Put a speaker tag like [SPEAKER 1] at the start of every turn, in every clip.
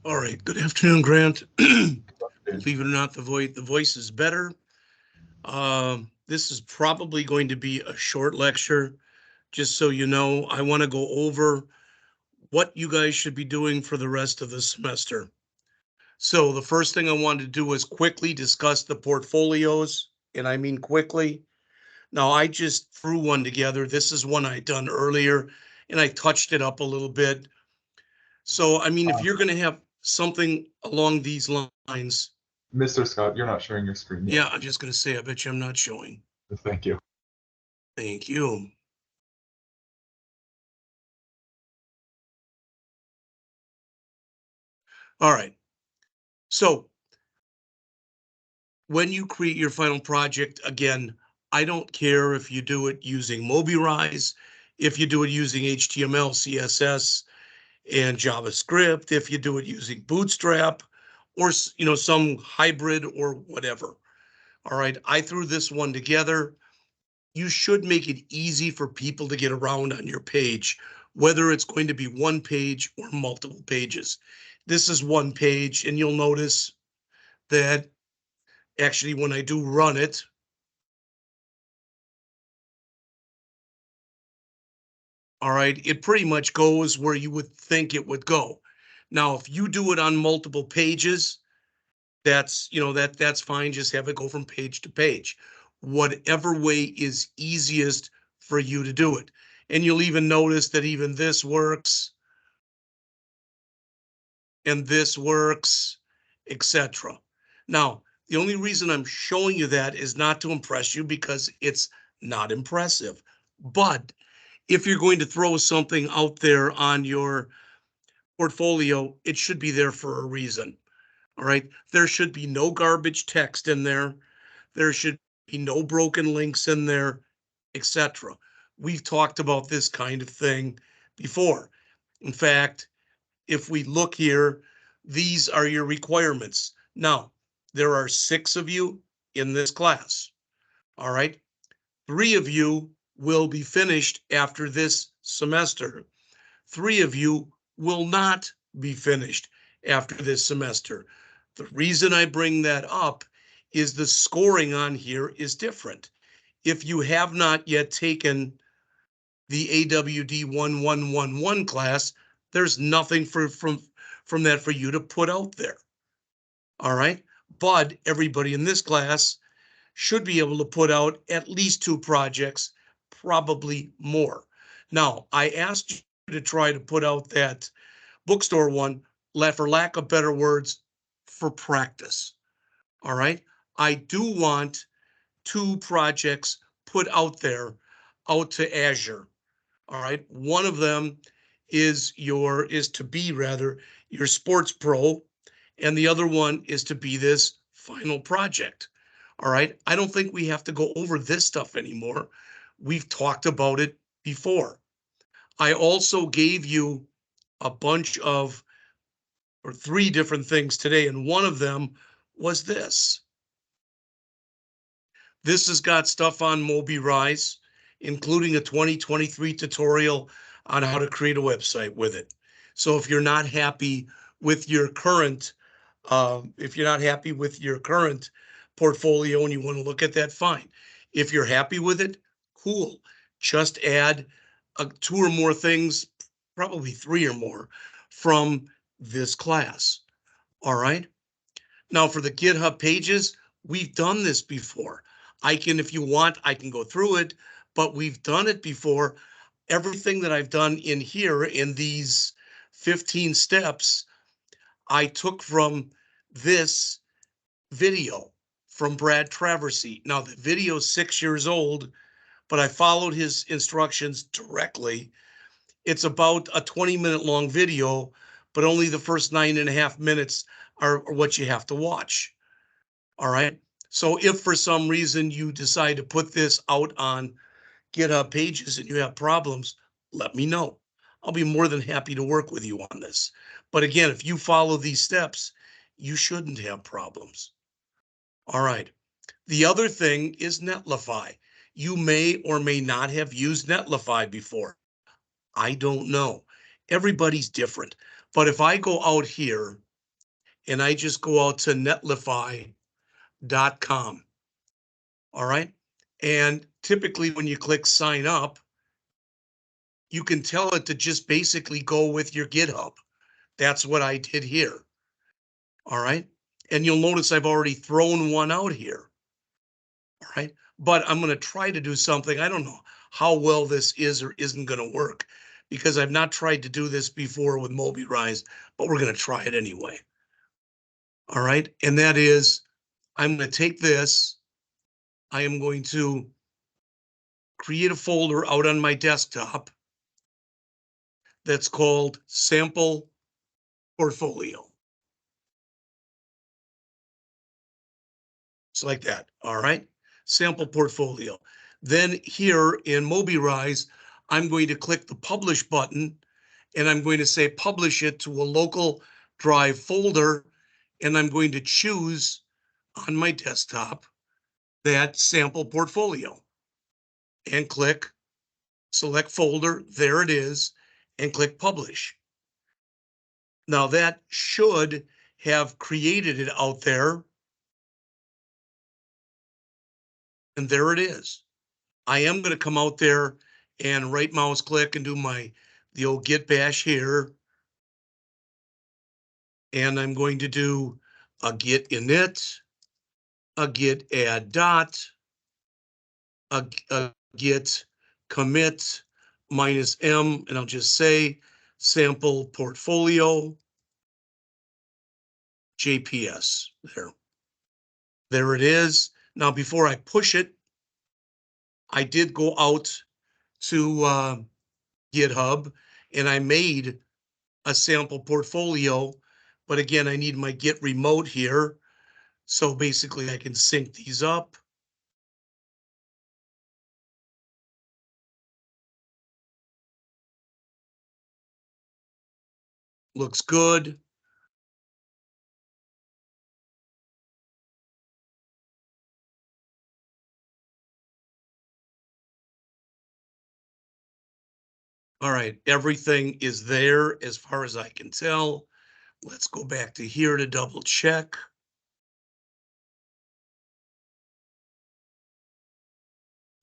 [SPEAKER 1] All right. Good afternoon, Grant. Believe it or not, the voice is better. This is probably going to be a short lecture. Just so you know, I want to go over what you guys should be doing for the rest of the semester. So the first thing I wanted to do is quickly discuss the portfolios, and I mean quickly. Now, I just threw one together. This is one I'd done earlier, and I touched it up a little bit. So, I mean, if you're going to have something along these lines,
[SPEAKER 2] Mr. Scott, you're not sharing your screen yet.
[SPEAKER 1] yeah, I'm just going to say, I bet you I'm not showing.
[SPEAKER 2] Thank you.
[SPEAKER 1] Thank you. All right. So when you create your final project, again, I don't care if you do it using Mobirise, if you do it using HTML, CSS, and JavaScript, if you do it using Bootstrap, or some hybrid or whatever. All right. I threw this one together. You should make it easy for people to get around on your page, whether it's going to be one page or multiple pages. This is one page, and you'll notice that actually when I do run it, all right, it pretty much goes where you would think it would go. Now, if you do it on multiple pages, that's fine. Just have it go from page to page, whatever way is easiest for you to do it. And you'll even notice that even this works and this works, etc. Now, the only reason I'm showing you that is not to impress you, because it's not impressive. But if you're going to throw something out there on your portfolio, it should be there for a reason. All right. There should be no garbage text in there. There should be no broken links in there, etc. We've talked about this kind of thing before. In fact, if we look here, these are your requirements. Now, there are 6 of you in this class. All right. 3 of you will be finished after this semester. 3 of you will not be finished after this semester. The reason I bring that up is the scoring on here is different. If you have not yet taken the AWD1115 class, there's nothing from that for you to put out there. All right. But everybody in this class should be able to put out at least 2 projects, probably more. Now, I asked you to try to put out that bookstore one, for lack of better words, for practice. All right. I do want 2 projects put out there, out to Azure. All right. One of them is to be your sports pro, and the other one is to be this final project. All right. I don't think we have to go over this stuff anymore. We've talked about it before. I also gave you a bunch of, or 3 different things today, and one of them was this. This has got stuff on Mobirise, including a 2023 tutorial on how to create a website with it. So if you're not happy with your current, portfolio and you want to look at that, fine. If you're happy with it, cool. Just add 2 or more things, probably 3 or more, from this class. All right. Now for the GitHub pages, we've done this before. If you want, I can go through it, but we've done it before. Everything that I've done in here in these 15 steps, I took from this video from Brad Traversy. Now the video is 6 years old, but I followed his instructions directly. It's about a 20-minute long video, but only the first 9.5 minutes are what you have to watch. All right. So if for some reason you decide to put this out on GitHub pages and you have problems, let me know. I'll be more than happy to work with you on this. But again, if you follow these steps, you shouldn't have problems. All right. The other thing is Netlify. You may or may not have used Netlify before. I don't know. Everybody's different. But if I go out here and I just go out to netlify.com. All right. And typically when you click sign up, you can tell it to just basically go with your GitHub. That's what I did here. All right. And you'll notice I've already thrown one out here. All right. But I'm going to try to do something. I don't know how well this is or isn't going to work because I've not tried to do this before with MobiRise, but we're going to try it anyway. All right. And that is, I'm going to take this. I am going to create a folder out on my desktop that's called Sample Portfolio. It's like that. All right. Sample Portfolio. Then here in MobiRise, I'm going to click the Publish button and I'm going to say publish it to a local drive folder. And I'm going to choose on my desktop that sample portfolio and click select folder. There it is, and click publish. Now that should have created it out there. And there it is. I am going to come out there and right mouse click and do the old git bash here. And I'm going to do a git init, a git add dot, a git commit -m, and I'll just say sample portfolio JPS there. There it is. Now, before I push it, I did go out to GitHub and I made a sample portfolio, but again, I need my git remote here. So basically I can sync these up. Looks good. All right, everything is there as far as I can tell. Let's go back to here to double check.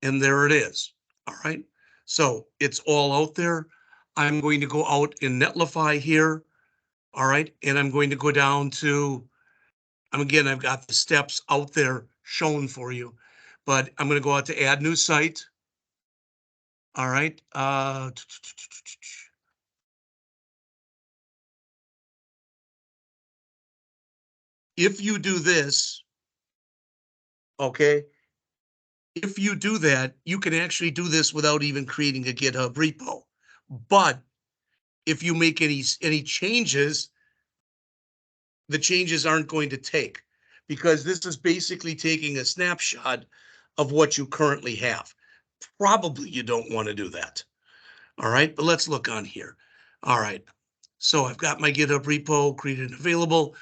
[SPEAKER 1] And there it is. All right, so it's all out there. I'm going to go out in Netlify here. All right, and I'm going to go down to, again, I've got the steps out there shown for you, but I'm going to go out to add new site. All right. If you do this, okay, if you do that, you can actually do this without even creating a GitHub repo. But if you make any changes, the changes aren't going to take, because this is basically taking a snapshot of what you currently have. Probably you don't want to do that. All right, but let's look on here. All right, so I've got my GitHub repo created and available.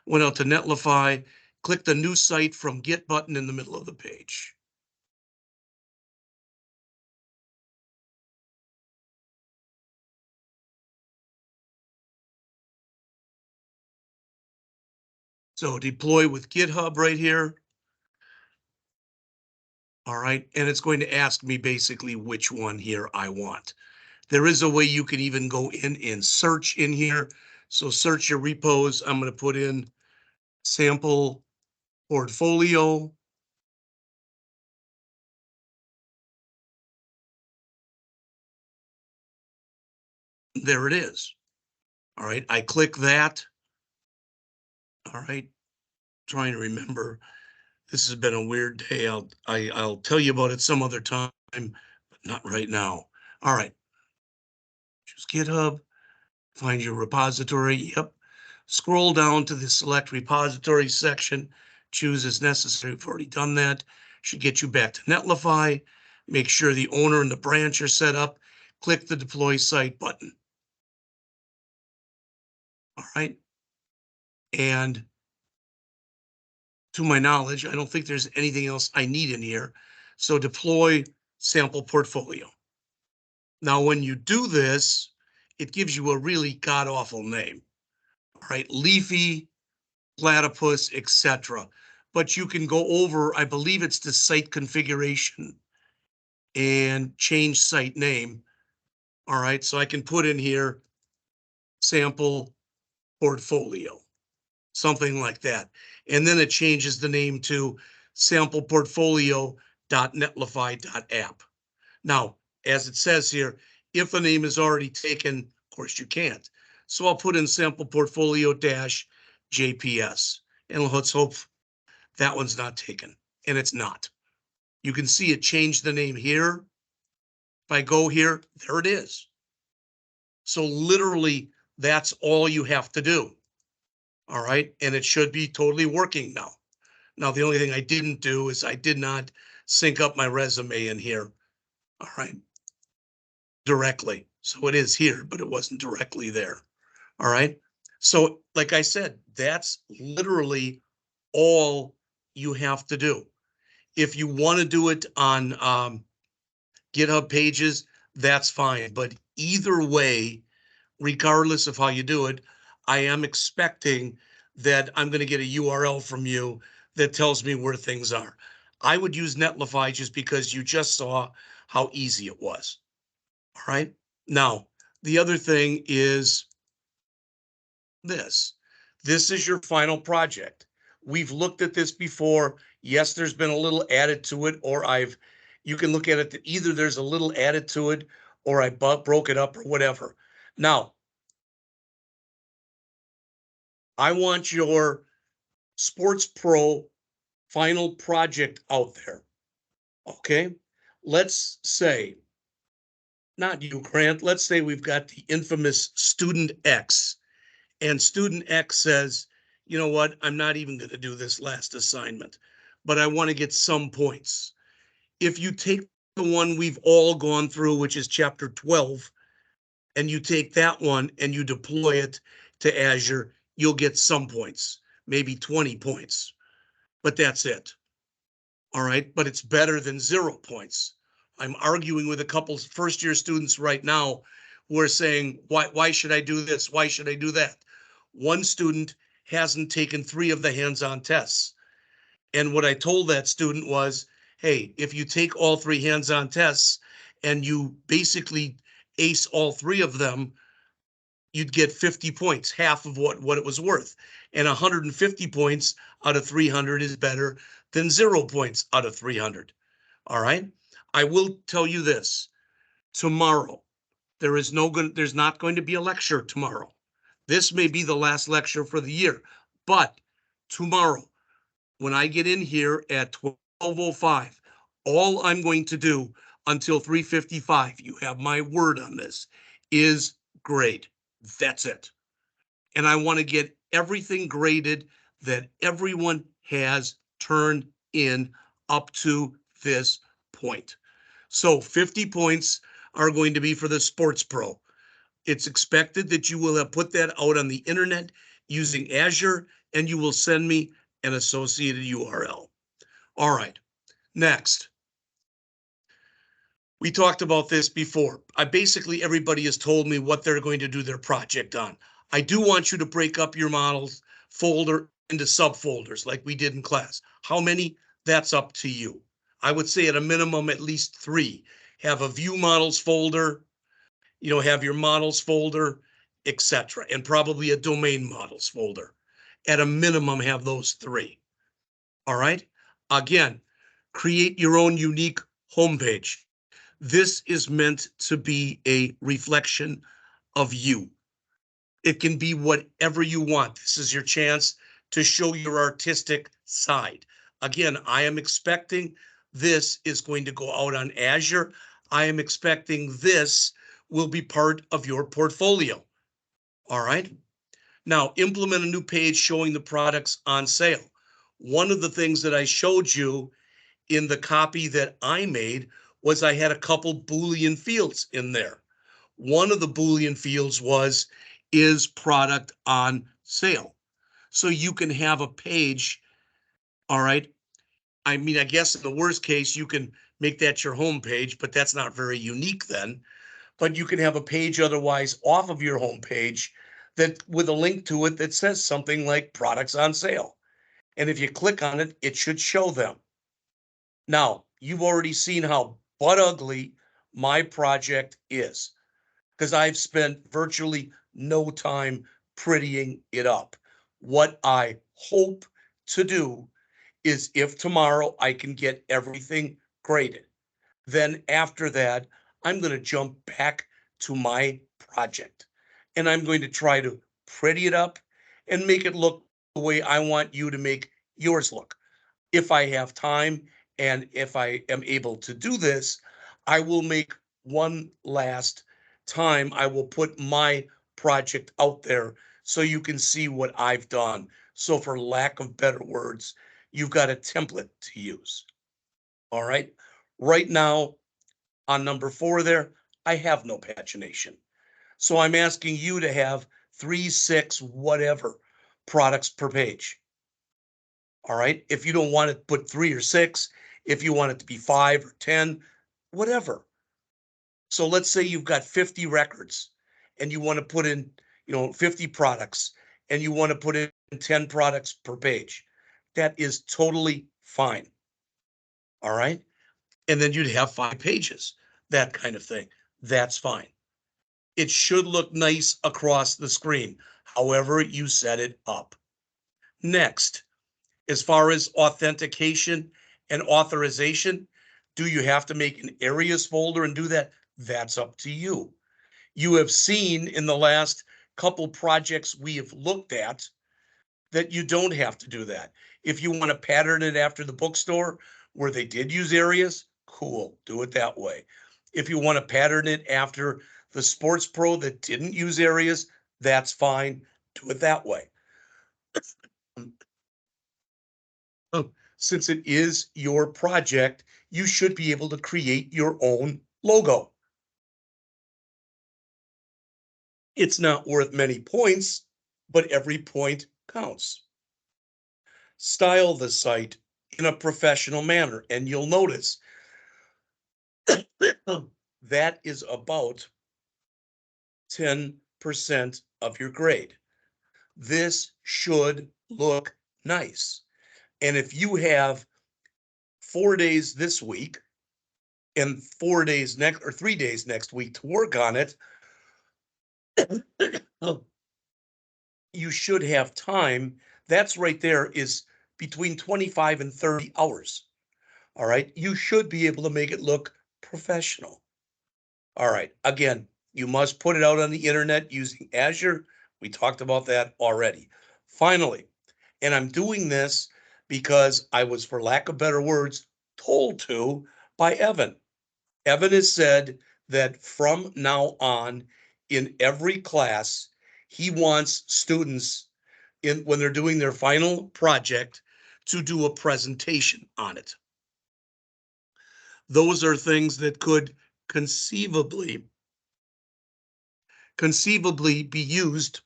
[SPEAKER 1] Went out to Netlify, click the new site from Git button in the middle of the page. So deploy with GitHub right here. All right, and it's going to ask me basically which one here I want. There is a way you can even go in and search in here. So search your repos. I'm going to put in sample portfolio. There it is. All right, I click that. All right, trying to remember. This has been a weird day. I'll tell you about it some other time, but not right now. All right, choose GitHub, find your repository. Yep. Scroll down to the select repository section, choose as necessary. We've already done that. Should get you back to Netlify. Make sure the owner and the branch are set up. Click the deploy site button. All right. And to my knowledge, I don't think there's anything else I need in here. So deploy sample portfolio. Now, when you do this, it gives you a really god-awful name. All right, Leafy platypus, etc. But you can go over, I believe it's the site configuration and change site name. All right, so I can put in here sample portfolio, something like that. And then it changes the name to sampleportfolio.netlify.app. Now, as it says here, if a name is already taken, of course you can't. So I'll put in sample portfolio dash JPS, and let's hope that one's not taken, and it's not. You can see it changed the name here. If I go here, there it is. So literally, that's all you have to do. All right, and it should be totally working now. Now, the only thing I didn't do is I did not sync up my resume in here. All right, directly. So it is here, but it wasn't directly there. All right. So, like I said, that's literally all you have to do. If you want to do it on GitHub pages, that's fine. But either way, regardless of how you do it, I am expecting that I'm going to get a URL from you that tells me where things are. I would use Netlify just because you just saw how easy it was. All right. Now, the other thing is this. This is your final project. We've looked at this before. Yes, there's been a little added to it, or you can look at it that either there's a little added to it or I broke it up or whatever. Now, I want your Sports Pro final project out there. Okay. Let's say, not you, Grant, let's say we've got the infamous student X, and student X says, you know what, I'm not even going to do this last assignment, but I want to get some points. If you take the one we've all gone through, which is chapter 12, and you take that one and you deploy it to Azure, you'll get some points, maybe 20 points, but that's it. All right, but it's better than 0 points. I'm arguing with a couple first-year students right now who are saying, why should I do this? Why should I do that? One student hasn't taken 3 of the hands-on tests. And what I told that student was, hey, if you take all 3 hands-on tests and you basically ace all 3 of them, you'd get 50 points, half of what it was worth. And 150 points out of 300 is better than 0 points out of 300. All right. I will tell you this. Tomorrow, there's not going to be a lecture tomorrow. This may be the last lecture for the year, but tomorrow, when I get in here at 12:05, all I'm going to do until 3:55, you have my word on this, is grade. That's it. And I want to get everything graded that everyone has turned in up to this point. So 50 points are going to be for the Sports Pro. It's expected that you will have put that out on the internet using Azure, and you will send me an associated URL. All right, next. We talked about this before. Everybody has told me what they're going to do their project on. I do want you to break up your models folder into subfolders like we did in class. How many? That's up to you. I would say at a minimum, at least 3. Have a view models folder, have your models folder, etc., and probably a domain models folder. At a minimum, have those 3. All right. Again, create your own unique homepage. This is meant to be a reflection of you. It can be whatever you want. This is your chance to show your artistic side. Again, I am expecting this is going to go out on Azure. I am expecting this will be part of your portfolio. All right. Now, implement a new page showing the products on sale. One of the things that I showed you in the copy that I made was I had a couple Boolean fields in there. One of the Boolean fields is product on sale. So you can have a page, all right? I mean, I guess in the worst case, you can make that your home page, but that's not very unique then. But you can have a page otherwise off of your home page that with a link to it that says something like products on sale. And if you click on it, it should show them. Now, you've already seen how butt ugly my project is because I've spent virtually no time prettying it up. What I hope to do is if tomorrow I can get everything graded, then after that, I'm going to jump back to my project and I'm going to try to pretty it up and make it look the way I want you to make yours look. If I have time and if I am able to do this, I will make one last time. I will put my project out there so you can see what I've done. So, for lack of better words, you've got a template to use. All right. Right now, on number 4 there, I have no pagination. So I'm asking you to have 3, 6, whatever products per page. All right. If you don't want to put 3 or 6, if you want it to be 5 or 10, whatever. So let's say you've got 50 records and you want to put in, 50 products and you want to put in 10 products per page. That is totally fine. All right. And then you'd have 5 pages, that kind of thing. That's fine. It should look nice across the screen, however you set it up. Next, as far as authentication and authorization, do you have to make an areas folder and do that? That's up to you. You have seen in the last couple projects we have looked at that you don't have to do that. If you want to pattern it after the bookstore where they did use areas, cool, do it that way. If you want to pattern it after the Sports Pro that didn't use areas, that's fine, do it that way. Since it is your project, you should be able to create your own logo. It's not worth many points, but every point counts. Style the site in a professional manner, and you'll notice that is about 10% of your grade. This should look nice. And if you have 4 days this week and 4 days next or 3 days next week to work on it, you should have time. That's right there is between 25 and 30 hours. All right. You should be able to make it look professional. All right. Again, you must put it out on the internet using Azure. We talked about that already. Finally, and I'm doing this because I was, for lack of better words, told to by Evan. Evan has said that from now on, in every class, he wants students when they're doing their final project to do a presentation on it. Those are things that could conceivably be used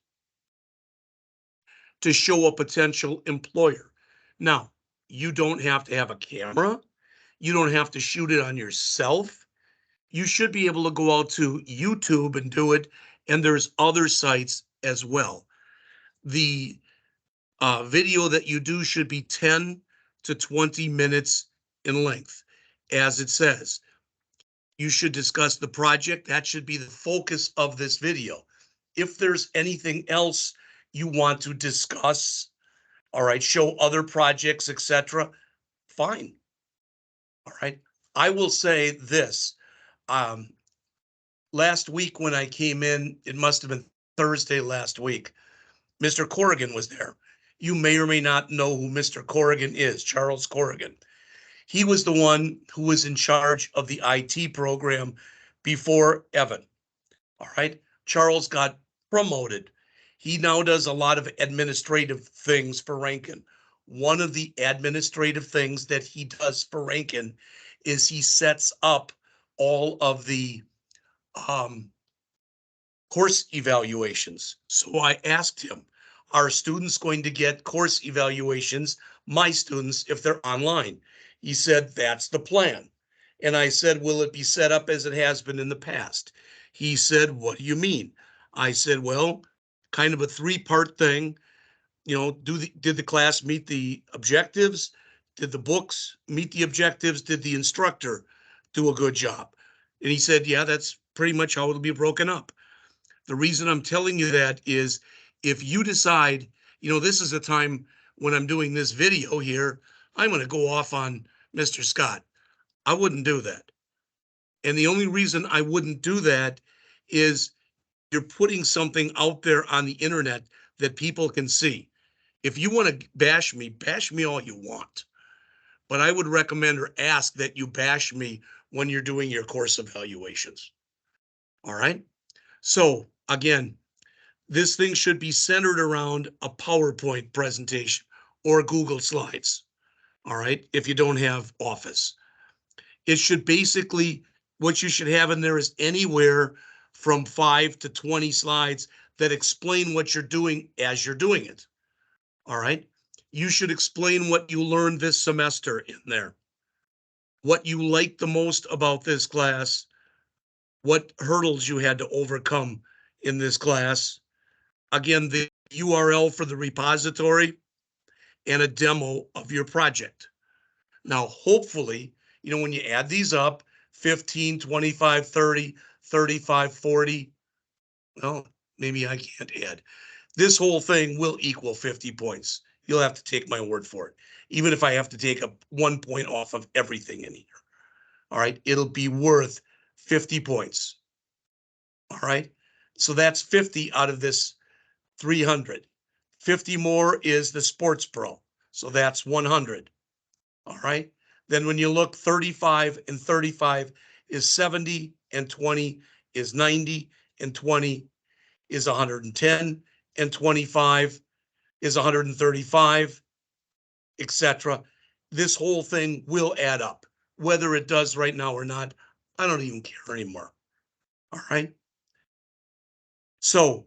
[SPEAKER 1] to show a potential employer. Now, you don't have to have a camera. You don't have to shoot it on yourself. You should be able to go out to YouTube and do it. And there's other sites as well. The video that you do should be 10 to 20 minutes in length. As it says, you should discuss the project. That should be the focus of this video. If there's anything else you want to discuss, all right, show other projects, etc., fine. All right. I will say this. Last week when I came in, it must have been Thursday last week, Mr. Corrigan was there. You may or may not know who Mr. Corrigan is, Charles Corrigan. He was the one who was in charge of the IT program before Evan. All right. Charles got promoted. He now does a lot of administrative things for Rankin. One of the administrative things that he does for Rankin is he sets up all of the course evaluations. So I asked him, are students going to get course evaluations, my students, if they're online? He said, that's the plan. And I said, will it be set up as it has been in the past? He said, what do you mean? I said, well, kind of a three-part thing. Did the class meet the objectives? Did the books meet the objectives? Did the instructor do a good job? And he said, yeah, that's pretty much how it'll be broken up. The reason I'm telling you that is if you decide, this is a time when I'm doing this video here, I'm going to go off on Mr. Scott. I wouldn't do that. And the only reason I wouldn't do that is you're putting something out there on the internet that people can see. If you want to bash me all you want. But I would recommend or ask that you bash me when you're doing your course evaluations. All right. So again, this thing should be centered around a PowerPoint presentation or Google Slides. All right. If you don't have Office, it should basically, what you should have in there is anywhere from 5 to 20 slides that explain what you're doing as you're doing it. All right. You should explain what you learned this semester in there, what you liked the most about this class, what hurdles you had to overcome in this class. Again, the URL for the repository and a demo of your project. Now, hopefully, when you add these up, 15, 25, 30, 35, 40, well, maybe I can't add. This whole thing will equal 50 points. You'll have to take my word for it. Even if I have to take 1 point off of everything in here. All right, it'll be worth 50 points. All right, so that's 50 out of this 300. 50 more is the Sports Pro, so that's 100. All right, then when you look 35 and 35 is 70 and 20 is 90 and 20 is 110 and 25 is 135, etc. This whole thing will add up. Whether it does right now or not, I don't even care anymore. All right. So,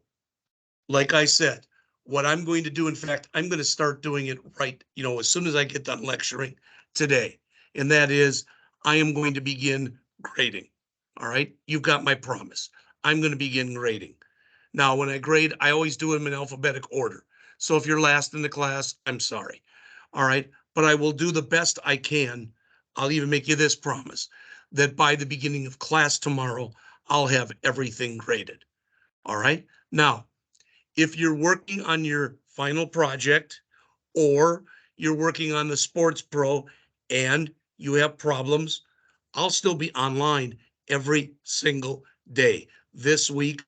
[SPEAKER 1] like I said, what I'm going to do, in fact, I'm going to start doing it right, as soon as I get done lecturing today. And that is, I am going to begin grading. All right. You've got my promise. I'm going to begin grading. Now, when I grade, I always do them in alphabetic order. So if you're last in the class, I'm sorry. All right. But I will do the best I can. I'll even make you this promise that by the beginning of class tomorrow, I'll have everything graded. All right. Now, if you're working on your final project or you're working on the Sports Pro and you have problems, I'll still be online every single day this week,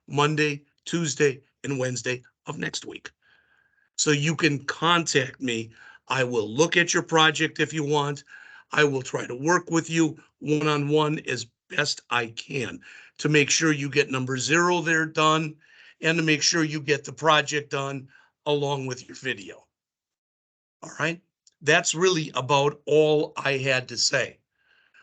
[SPEAKER 1] Monday, Tuesday, and Wednesday of next week. So you can contact me. I will look at your project if you want. I will try to work with you one-on-one as best I can to make sure you get number 0 there done and to make sure you get the project done along with your video. All right. That's really about all I had to say.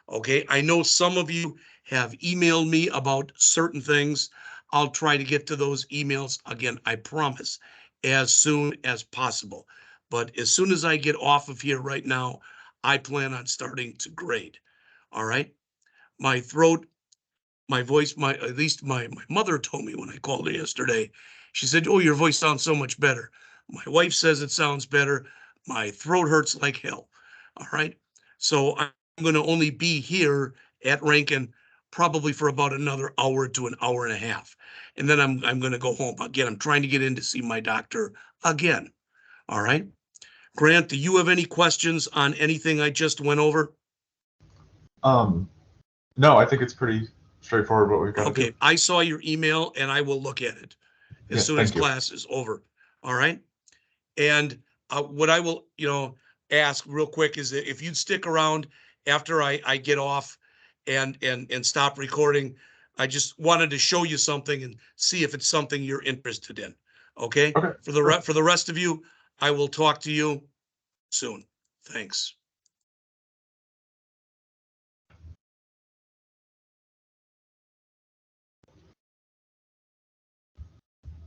[SPEAKER 1] Okay. I know some of you have emailed me about certain things. I'll try to get to those emails again, I promise, as soon as possible. But as soon as I get off of here right now, I plan on starting to grade. All right. My throat, my voice, at least my mother told me when I called her yesterday, she said, oh, your voice sounds so much better. My wife says it sounds better. My throat hurts like hell. All right. So I'm going to only be here at Rankin probably for about another hour to an hour and a half. And then I'm going to go home. Again, I'm trying to get in to see my doctor again. All right. Grant, do you have any questions on anything I just went over?
[SPEAKER 2] No, I think it's pretty straightforward what we've got to do.
[SPEAKER 1] Okay, I saw your email and I will look at it as soon as class is over. All right. And what I will, ask real quick is that if you'd stick around after I get off and stop recording, I just wanted to show you something and see if it's something you're interested in. Okay.
[SPEAKER 2] Okay.
[SPEAKER 1] For the rest of you, I will talk to you soon. Thanks.